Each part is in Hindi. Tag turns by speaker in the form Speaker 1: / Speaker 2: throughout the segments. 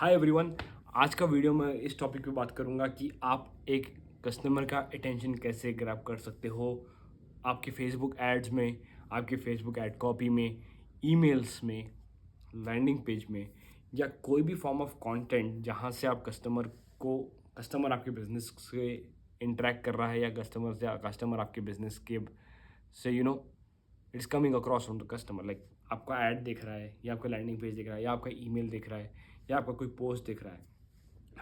Speaker 1: Hi everyone. आज का वीडियो में इस टॉपिक पे बात करूंगा कि आप एक कस्टमर का अटेंशन कैसे ग्रैब कर सकते हो आपके फेसबुक एड्स में, आपके फेसबुक एड कॉपी में, ईमेल्स में, लैंडिंग पेज में या कोई भी फॉर्म ऑफ कंटेंट जहां से आप कस्टमर आपके बिजनेस से इंटरेक्ट कर रहा है या कस्टमर आपके बिजनेस के से it's coming across from the customer. Like आपका ऐड देख रहा है या आपका लैंडिंग पेज देख रहा है या आपका ईमेल देख रहा है या आपका कोई पोस्ट दिख रहा है।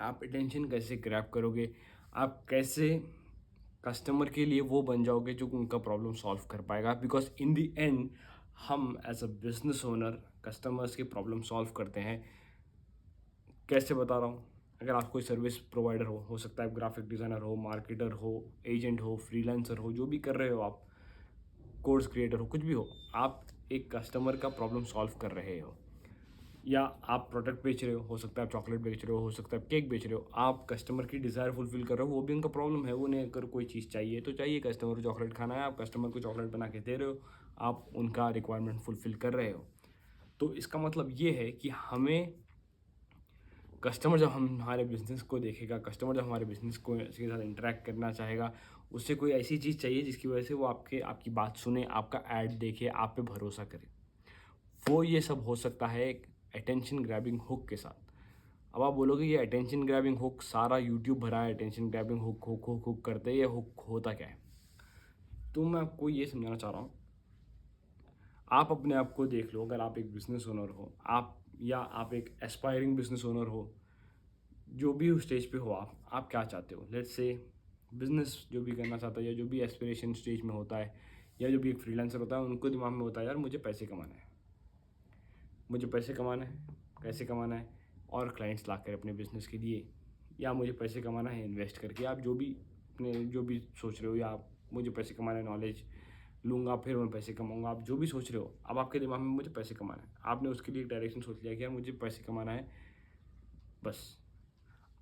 Speaker 1: आप अटेंशन कैसे ग्रैब करोगे? आप कैसे कस्टमर के लिए वो बन जाओगे जो उनका प्रॉब्लम सॉल्व कर पाएगा? बिकॉज इन द एंड हम as a business owner customers की प्रॉब्लम सॉल्व करते हैं। कैसे बता रहा हूँ? अगर आप कोई सर्विस प्रोवाइडर हो सकता है ग्राफिक डिज़ाइनर हो, मार्केटर हो, एजेंट हो, फ्रीलांसर हो, जो भी कर रहे हो आप, कोर्स क्रिएटर हो, कुछ भी हो, आप एक कस्टमर का प्रॉब्लम सॉल्व कर रहे हो। या आप प्रोडक्ट बेच रहे हो सकता है आप चॉकलेट बेच रहे हो सकता है आप केक बेच रहे हो, आप कस्टमर की डिज़ायर फुलफिल कर रहे हो। वो भी उनका प्रॉब्लम है, उन्हें अगर कोई चीज़ चाहिए तो चाहिए, कस्टमर को चॉकलेट खाना है, आप कस्टमर को चॉकलेट बना के दे रहे हो, आप उनका रिक्वायरमेंट फुलफिल कर रहे हो। तो इसका मतलब ये है कि हमें कस्टमर जब हमारे बिज़नेस को देखेगा, कस्टमर जब हमारे बिज़नेस को के साथ इंटरेक्ट करना चाहेगा, उससे कोई ऐसी चीज़ चाहिए जिसकी वजह से वो आपकी बात सुने, आपका ऐड देखे, आप पे भरोसा करे। वो ये सब हो सकता है एक अटेंशन ग्रैबिंग हुक के साथ। अब आप बोलोगे ये अटेंशन ग्रैबिंग हुक सारा यूट्यूब भरा है, attention grabbing hook hook hook hook करते हैं, ये हुक होता क्या है? तो मैं आपको ये समझाना चाह रहा हूँ। आप अपने आप को देख लो, अगर आप एक बिजनेस ओनर हो, आप एक एस्पायरिंग बिजनेस ओनर हो, जो भी स्टेज पे हो, आप क्या चाहते हो? लेट्स से बिजनेस जो भी करना चाहता है या जो भी एस्पिरेशन स्टेज में होता है या जो भी एक फ्रीलांसर होता है, उनको दिमाग में होता है यार मुझे पैसे कमाना है, मुझे पैसे कमाना है, कैसे कमाना है? और क्लाइंट्स लाकर अपने बिजनेस के लिए, या मुझे पैसे कमाना है इन्वेस्ट करके, आप जो भी सोच रहे हो, या आप मुझे पैसे कमाना है, नॉलेज लूँगा फिर मैं पैसे कमाऊँगा, आप जो भी सोच रहे हो, अब आपके दिमाग में मुझे पैसे कमाना है, आपने उसके लिए एक डायरेक्शन सोच लिया कि यार मुझे पैसे कमाना है। बस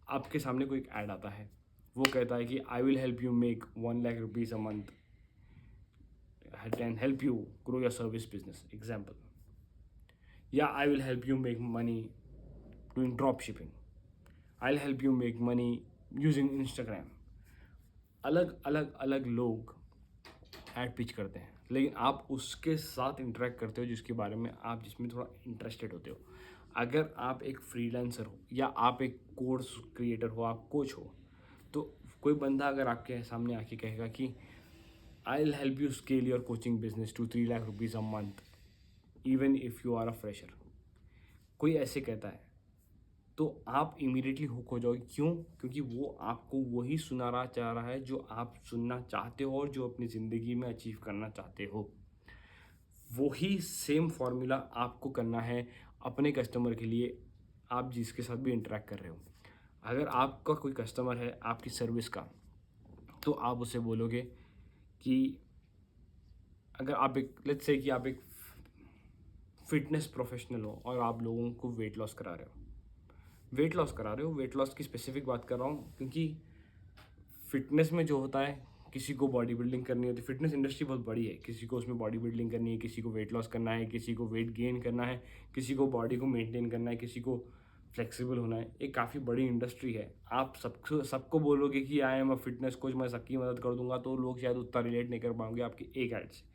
Speaker 1: आपके सामने कोई एक ऐड आता है, वो कहता है कि I will help you make 1 lakh rupees a month can help you grow your service business example, या I will help you make money doing drop shipping, I help you make money using Instagram. अलग अलग अलग लोग ऐड पिच करते हैं, लेकिन आप उसके साथ इंटरेक्ट करते हो जिसमें थोड़ा इंटरेस्टेड होते हो। अगर आप एक फ्रीलांसर हो या आप एक कोर्स क्रिएटर हो, आप कोच हो, तो कोई बंदा अगर आपके सामने आके कहेगा कि I will help you scale your coaching business to 3 lakh rupees a month even if you are a fresher, कोई ऐसे कहता है, तो आप इमीडिएटली हुक हो जाओगे। क्यों? क्योंकि वो आपको वही सुनाना चाह रहा है जो आप सुनना चाहते हो और जो अपनी ज़िंदगी में अचीव करना चाहते हो। वही सेम फॉर्मूला आपको करना है अपने कस्टमर के लिए, आप जिसके साथ भी इंटरेक्ट कर रहे हो। अगर आपका कोई कस्टमर है आपकी सर्विस का, तो आप उसे बोलोगे कि अगर आप एक लेट्स से कि आप एक फिटनेस प्रोफेशनल हो और आप लोगों को वेट लॉस करा रहे हो, वेट लॉस की स्पेसिफिक बात कर रहा हूँ, क्योंकि फिटनेस में जो होता है, किसी को बॉडी बिल्डिंग करनी होती है, फिटनेस इंडस्ट्री बहुत बड़ी है, किसी को उसमें बॉडी बिल्डिंग करनी है, किसी को वेट लॉस करना है, किसी को वेट गेन करना है, किसी को बॉडी को मेंटेन करना है, किसी को फ्लेक्सिबल होना है। एक काफ़ी बड़ी इंडस्ट्री है। आप सबको बोलोगे कि I am a fitness coach, मैं सबकी मदद कर दूंगा, तो लोग शायद उतना रिलेट नहीं कर पाएंगे आपकी एक ऐड से।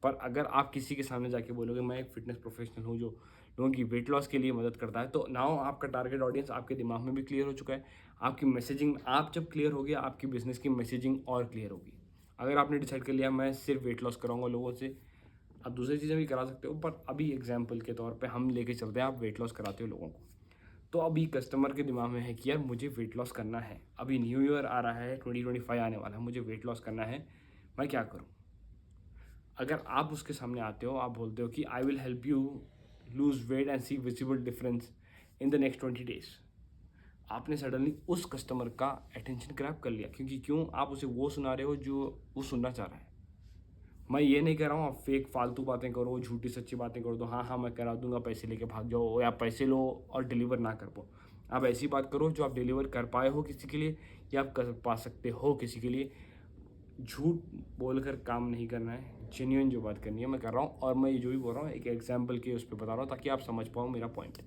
Speaker 1: पर अगर आप किसी के सामने जाके बोलोगे मैं एक फिटनेस प्रोफेशनल हूँ जो लोगों की वेट लॉस के लिए मदद करता है, तो नाउ आपका टारगेट ऑडियंस आपके दिमाग में भी क्लियर हो चुका है। आपकी मैसेजिंग, आप जब क्लियर होगी, आपकी बिजनेस की मैसेजिंग और क्लियर होगी। अगर आपने डिसाइड कर लिया मैं सिर्फ वेट लॉस कराऊंगा लोगों से, आप दूसरी चीज़ें भी करा सकते हो, पर अभी एग्जाम्पल के तौर पे हम लेके चलते हैं, आप वेट लॉस कराते हो लोगों को। तो अभी कस्टमर के दिमाग में है कि यार मुझे वेट लॉस करना है, अभी न्यू ईयर आ रहा है, 2025 आने वाला है, मुझे वेट लॉस करना है, मैं क्या करूँ? अगर आप उसके सामने आते हो, आप बोलते हो कि I will help you lose weight and see visible difference in the next 20 days, आपने सडनली उस कस्टमर का अटेंशन ग्रैब कर लिया। क्योंकि क्यों? आप उसे वो सुना रहे हो जो वो सुनना चाह रहा है। मैं ये नहीं कह रहा हूँ आप फेक फालतू बातें करो, झूठी सच्ची बातें करो, तो हाँ हाँ मैं करा दूंगा, पैसे लेके भाग जाओ, या पैसे लो और डिलीवर ना कर पाओ। आप ऐसी बात करो जो आप डिलीवर कर पाए हो किसी के लिए, या आप कर पा सकते हो किसी के लिए। झूठ बोलकर काम नहीं करना है, जेन्युइन जो बात करनी है मैं कर रहा हूँ, और मैं ये जो भी बोल रहा हूँ एक एग्जाम्पल के उस पर बता रहा हूँ ताकि आप समझ पाओ मेरा पॉइंट।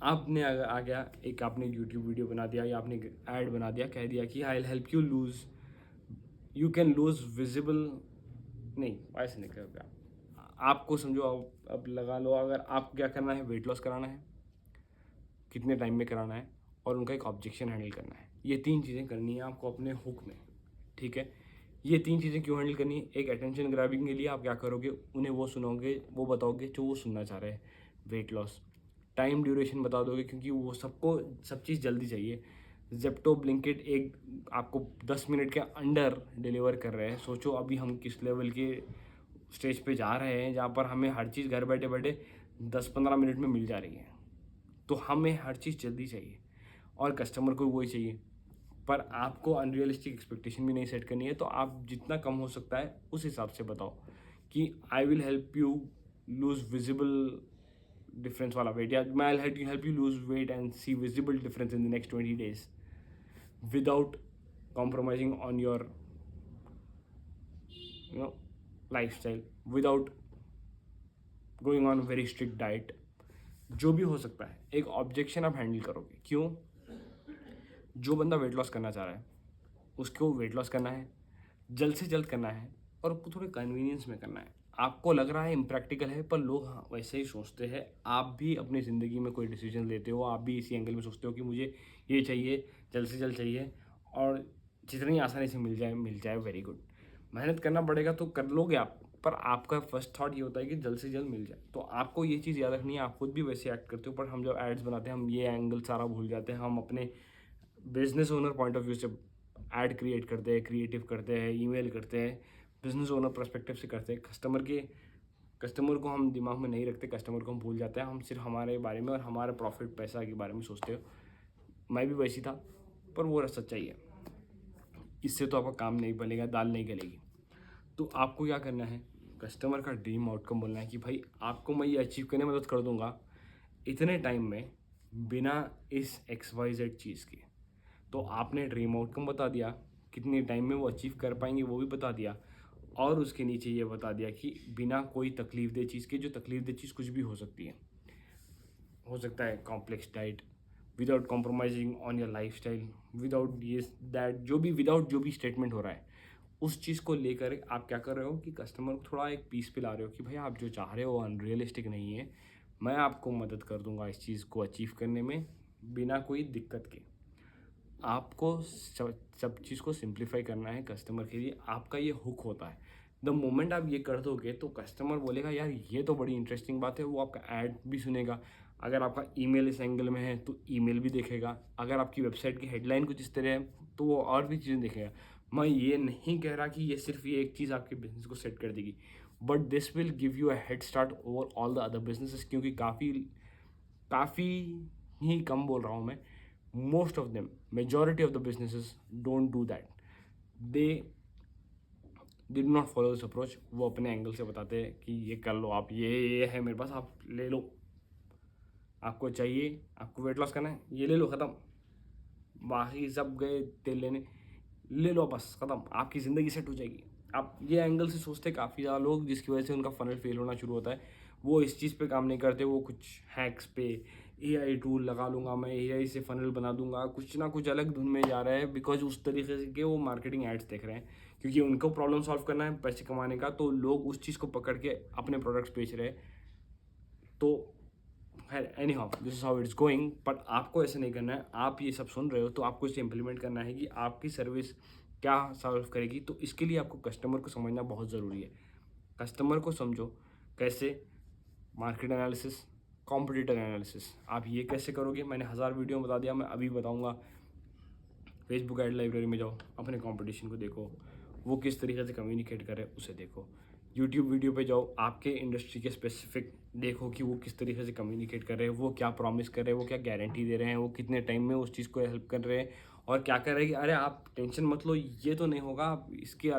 Speaker 1: आपने आ गया एक आपने यूट्यूब वीडियो बना दिया या आपने ऐड बना दिया, कह दिया कि I will help you lose, you can lose visible, नहीं ऐसे नहीं करोगे आपको समझो, अब लगा लो अगर आपको क्या करना है, वेट लॉस कराना है, कितने टाइम में कराना है, और उनका एक ऑब्जेक्शन हैंडल करना है। ये 3 चीज़ें करनी है आपको अपने हुक में, ठीक है। ये 3 चीज़ें क्यों हैंडल करनी है? एक अटेंशन ग्रैबिंग के लिए आप क्या करोगे, उन्हें वो सुनोगे, वो बताओगे जो वो सुनना चाह रहे हैं, वेट लॉस। टाइम ड्यूरेशन बता दोगे क्योंकि वो सबको सब चीज़ जल्दी चाहिए। ज़ेप्टो, ब्लिंकिट एक आपको 10 मिनट के अंडर डिलीवर कर रहे हैं। सोचो अभी हम किस लेवल के स्टेज पे जा रहे हैं जहाँ पर हमें हर चीज़ घर बैठे बैठे 10-15 मिनट में मिल जा रही है। तो हमें हर चीज़ जल्दी चाहिए और कस्टमर को वही चाहिए, पर आपको अनरियलिस्टिक एक्सपेक्टेशन भी नहीं सेट करनी है। तो आप जितना कम हो सकता है उस हिसाब से बताओ कि I will help you lose visible difference वाला वेट, या मैं I help you lose weight and see visible difference in the next 20 days without compromising on your lifestyle, without going on very strict diet. जो भी हो सकता है एक ऑब्जेक्शन आप हैंडल करोगे। क्यों? जो बंदा वेट लॉस करना चाह रहा है उसको वेट लॉस करना है, जल्द से जल्द करना है, और उसको थोड़े कन्वीनियंस में करना है। आपको लग रहा है इम्प्रैक्टिकल है, पर लोग हाँ वैसे ही सोचते हैं। आप भी अपनी ज़िंदगी में कोई डिसीजन लेते हो, आप भी इसी एंगल में सोचते हो कि मुझे ये चाहिए, जल्द से जल्द चाहिए, और जितनी आसानी से मिल जाए वेरी गुड। मेहनत करना पड़ेगा तो कर लोगे आप, पर आपका फर्स्ट थॉट ये होता है कि जल्द से जल्द मिल जाए। तो आपको ये चीज़ याद रखनी है। आप खुद भी वैसे एक्ट करते हो, पर हम जब एड्स बनाते हैं हम ये एंगल सारा भूल जाते हैं। हम अपने business owner point of view से ऐड क्रिएट करते हैं, क्रिएटिव करते हैं, ईमेल करते हैं, बिजनेस ओनर पर्सपेक्टिव से करते हैं। कस्टमर को हम दिमाग में नहीं रखते, कस्टमर को हम भूल जाते हैं। हम सिर्फ हमारे बारे में और हमारे प्रॉफिट पैसा के बारे में सोचते हो। मैं भी वैसी था, पर वो सच्चाई है। इससे तो आपका काम नहीं बनेगा, दाल नहीं गलेगी। तो आपको क्या करना है, कस्टमर का ड्रीम आउटकम बोलना है कि भाई आपको मैं ये अचीव करने में मदद कर दूंगा इतने टाइम में, बिना इस XYZ चीज़ के। तो आपने ड्रीम आउटकम बता दिया, कितने टाइम में वो अचीव कर पाएंगे वो भी बता दिया, और उसके नीचे ये बता दिया कि बिना कोई तकलीफ दे चीज़ के, जो तकलीफ दे चीज़ कुछ भी हो सकती है। हो सकता है complex diet, without compromising on your life style, without ये दैट, जो भी विदाउट जो भी स्टेटमेंट हो रहा है उस चीज़ को लेकर आप क्या कर रहे हो कि कस्टमर को थोड़ा एक पीस पे ला रहे हो कि भाई आप जो चाह रहे हो वो अनरियलिस्टिक नहीं है, मैं आपको मदद कर दूंगा इस चीज़ को अचीव करने में बिना कोई दिक्कत के। आपको सब चीज़ को सिंप्लीफाई करना है कस्टमर के लिए। आपका ये हुक होता है। द मोमेंट आप ये कर दोगे तो कस्टमर बोलेगा यार ये तो बड़ी इंटरेस्टिंग बात है, वो आपका ऐड भी सुनेगा। अगर आपका ईमेल इस एंगल में है तो ईमेल भी देखेगा। अगर आपकी वेबसाइट की हेडलाइन कुछ इस तरह है तो वो और भी चीज़ें देखेगा। मैं ये नहीं कह रहा कि ये सिर्फ ये एक चीज़ आपके बिजनेस को सेट कर देगी, but this will give you a head start over all the other businesses. क्योंकि काफ़ी काफ़ी ही कम बोल रहा हूँ मैं, most of them, majority of the businesses don't do that. They do not follow this approach. वो अपने एंगल से बताते हैं कि ये कर लो आप, ये है मेरे पास, आप ले लो, आपको चाहिए, आपको वेट लॉस करना है, ये ले लो, ख़त्म। बाकी सब गए तेल लेने, ले लो बस, ख़त्म, आपकी ज़िंदगी सेट हो जाएगी। आप ये एंगल से सोचते काफ़ी ज़्यादा लोग, जिसकी वजह से उनका फनल फेल होना शुरू होता है। वो इस चीज़ पे काम नहीं करते, वो कुछ हैक्स पे, AI टूल लगा लूँगा मैं, AI से फनल बना दूंगा, कुछ ना कुछ अलग धुन में जा रहा है, बिकॉज उस तरीके से के वो मार्केटिंग एड्स देख रहे हैं। क्योंकि उनको प्रॉब्लम सॉल्व करना है पैसे कमाने का, तो लोग उस चीज़ को पकड़ के अपने प्रोडक्ट्स बेच रहे हैं। तो खैर any how this is how it's going, but आपको ऐसे नहीं करना है। आप ये सब सुन रहे हो तो आपको इसे इम्प्लीमेंट करना है कि आपकी सर्विस क्या सॉल्व करेगी। तो इसके लिए आपको कस्टमर को समझना बहुत ज़रूरी है। कस्टमर को समझो कैसे, मार्केट एनालिसिस, कॉम्पिटिटर एनालिसिस। आप ये कैसे करोगे, मैंने 1000 वीडियो में बता दिया, मैं अभी बताऊंगा। फेसबुक एड लाइब्रेरी में जाओ, अपने कंपटीशन को देखो, वो किस तरीके से कम्युनिकेट करे उसे देखो। यूट्यूब वीडियो पे जाओ, आपके इंडस्ट्री के स्पेसिफिक देखो कि वो किस तरीके से कम्युनिकेट कर रहे हैं, वो क्या प्रॉमिस कर रहे हैं, वो क्या गारंटी दे रहे हैं, वो कितने टाइम में उस चीज़ को हेल्प कर रहे हैं, और क्या कर रहे हैं कि अरे आप टेंशन मत लो, ये तो नहीं होगा, आप इसके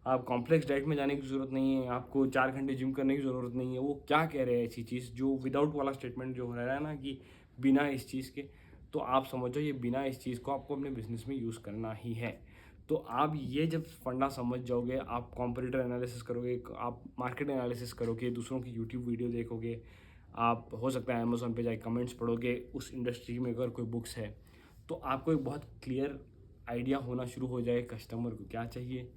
Speaker 1: आप कॉम्प्लेक्स डाइट में जाने की ज़रूरत नहीं है, आपको 4 घंटे जिम करने की ज़रूरत नहीं है। वो क्या कह रहे हैं ऐसी चीज़, जो विदाउट वाला स्टेटमेंट जो हो रहा है ना कि बिना इस चीज़ के, तो आप समझो ये बिना इस चीज़ को आपको अपने बिजनेस में यूज़ करना ही है। तो आप ये जब फंडा समझ जाओगे, आप कॉम्पिटिटर एनालिसिस करोगे, आप मार्केट एनालिसिस करोगे, दूसरों की यूट्यूब वीडियो देखोगे, आप हो सकता है अमेज़ोन पे जाके कमेंट्स पढ़ोगे, उस इंडस्ट्री में अगर कोई बुक्स है तो आपको एक बहुत क्लियर आइडिया होना शुरू हो जाए कस्टमर को क्या चाहिए,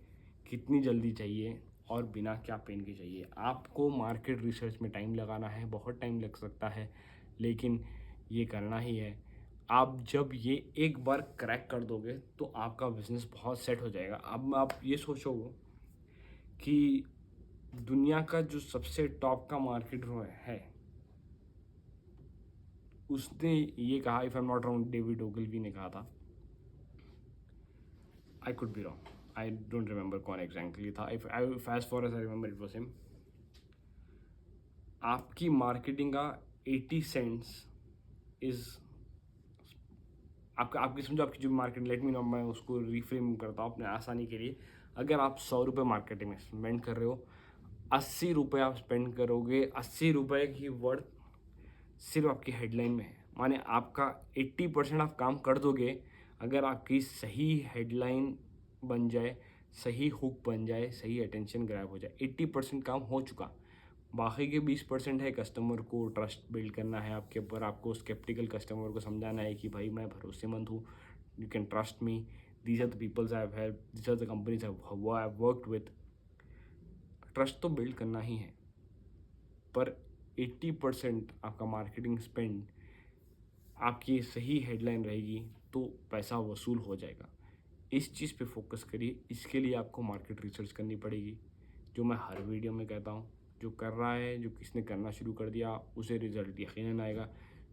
Speaker 1: कितनी जल्दी चाहिए और बिना क्या पेन के चाहिए। आपको मार्केट रिसर्च में टाइम लगाना है, बहुत टाइम लग सकता है, लेकिन ये करना ही है। आप जब ये एक बार क्रैक कर दोगे तो आपका बिजनेस बहुत सेट हो जाएगा। अब आप ये सोचो कि दुनिया का जो सबसे टॉप का मार्केट है, उसने ये कहा, if I am not wrong, David Ogilvy ने कहा था, I could be wrong, I don't remember कौन एग्जैक्टली था, if as far as I remember it was him. आपकी मार्केटिंग का 80 सेंट्स इज आपकी समझो, आपकी जो मार्केट, लेट मी नो, मैं उसको रिफ्रेम करता हूँ अपने आसानी के लिए। अगर आप 100 रुपये मार्केटिंग में स्पेंड कर रहे हो, 80 रुपये आप स्पेंड करोगे, 80 रुपये की वर्थ सिर्फ आपकी हेडलाइन में है। माने आपका 80% आप काम कर दोगे अगर आपकी सही हेडलाइन बन जाए, सही हुक बन जाए, सही अटेंशन ग्रैब हो जाए। 80% काम हो चुका। बाकी के 20% है कस्टमर को ट्रस्ट बिल्ड करना है आपके ऊपर। आपको स्केप्टिकल कस्टमर को समझाना है कि भाई मैं भरोसेमंद हूँ, you can trust me, these are the peoples I have help, these are the companies I have worked with. Trust तो बिल्ड करना ही है, पर 80% आपका मार्केटिंग स्पेंड आपकी सही हेडलाइन रहेगी तो पैसा वसूल हो जाएगा। इस चीज़ पे फोकस करिए। इसके लिए आपको मार्केट रिसर्च करनी पड़ेगी, जो मैं हर वीडियो में कहता हूँ। जो कर रहा है, जो किसने करना शुरू कर दिया, उसे रिजल्ट यकीनन आएगा।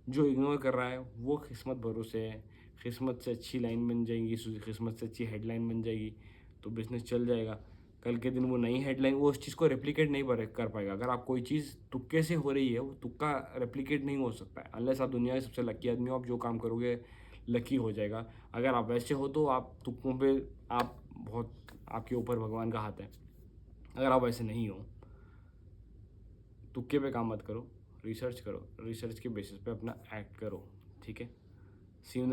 Speaker 1: जो इग्नोर कर रहा है वो किस्मत भरोसे है। किस्मत से अच्छी लाइन बन जाएगी, किस्मत से अच्छी हेडलाइन बन जाएगी तो बिज़नेस चल जाएगा। कल के दिन वो नई हेडलाइन, वो उस चीज़ को रेप्लिकेट नहीं कर पाएगा। अगर आप कोई चीज़ तुक्के से हो रही है, वो तुक्का रेप्लिकेट नहीं हो सकता है अनलेस आप दुनिया के सबसे लकी आदमी हो। आप जो काम करोगे लकी हो जाएगा। अगर आप वैसे हो तो आप तुक्कों पे, आप बहुत, आपके ऊपर भगवान का हाथ है। अगर आप वैसे नहीं हो, तुक्के पे काम मत करो, रिसर्च करो, रिसर्च के बेसिस पे अपना एक्ट करो, ठीक है। सी यू।